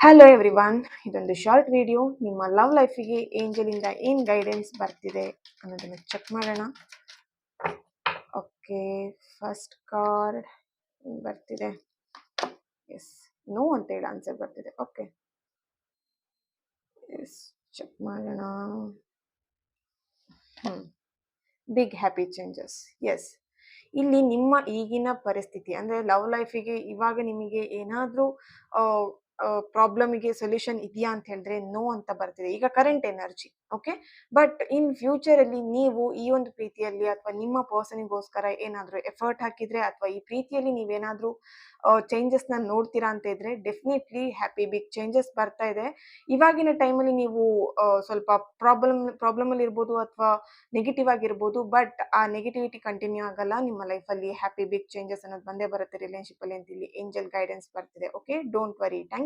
Hello everyone, ಇದೊಂದು short video. ನಿಮ್ಮ love ಲೈಫಿಗೆ ಏಂಜಲಿಂದ ಏನು ಗೈಡೆನ್ಸ್ ಬರ್ತಿದೆ ಅನ್ನೋದನ್ನು ಚೆಕ್ ಮಾಡೋಣ. ಓಕೆ, ಫಸ್ಟ್ ಕಾರ್ಡ್ ಬರ್ತಿದೆ. ಎಸ್, ನೋ ಅಂತ ಹೇಳಿ ಆನ್ಸರ್ ಬರ್ತಿದೆ. ಓಕೆ, ಎಸ್, ಚೆಕ್ ಮಾಡೋಣ. Big happy changes. ಎಸ್, ಇಲ್ಲಿ ನಿಮ್ಮ ಈಗಿನ ಪರಿಸ್ಥಿತಿ ಅಂದರೆ ಲವ್ ಲೈಫಿಗೆ ಇವಾಗ ನಿಮಗೆ ಏನಾದರೂ ಪ್ರಾಬ್ಲಮಿಗೆ ಸೊಲ್ಯೂಷನ್ ಇದೆಯಾ ಅಂತ ಹೇಳಿದ್ರೆ ನೋ ಅಂತ ಬರ್ತಿದೆ ಈಗ current energy. Okay, but in ಫ್ಯೂಚರಲ್ಲಿ ನೀವು ಈ ಒಂದು ಪ್ರೀತಿಯಲ್ಲಿ ಅಥವಾ ನಿಮ್ಮ ಪರ್ಸನಿಗೋಸ್ಕರ ಏನಾದರೂ ಎಫರ್ಟ್ ಹಾಕಿದ್ರೆ ಅಥವಾ ಈ ಪ್ರೀತಿಯಲ್ಲಿ ನೀವೇನಾದರೂ ಚೇಂಜಸ್ನ ನೋಡ್ತೀರಾ ಅಂತ ಇದ್ರೆ ಡೆಫಿನೆಟ್ಲಿ ಹ್ಯಾಪಿ ಬಿಗ್ ಚೇಂಜಸ್ ಬರ್ತಾ ಇದೆ. ಇವಾಗಿನ ಟೈಮಲ್ಲಿ ನೀವು ಸ್ವಲ್ಪ ಪ್ರಾಬ್ಲಮಲ್ಲಿ ಇರ್ಬೋದು ಅಥವಾ ನೆಗೆಟಿವ್ ಆಗಿರ್ಬೋದು, ಬಟ್ ಆ ನೆಗೆಟಿವಿಟಿ ಕಂಟಿನ್ಯೂ ಆಗಲ್ಲ. ನಿಮ್ಮ ಲೈಫಲ್ಲಿ ಹ್ಯಾಪಿ ಬಿಗ್ ಚೇಂಜಸ್ ಅನ್ನೋದು ಬಂದೇ ಬರುತ್ತೆ ರಿಲೇಶನ್ಶಿಪ್ ಅಲ್ಲಿ ಅಂತ ಇಲ್ಲಿ ಏಂಜಲ್ ಗೈಡೆನ್ಸ್ ಬರ್ತಿದೆ. Okay, don't worry. ಥ್ಯಾಂಕ್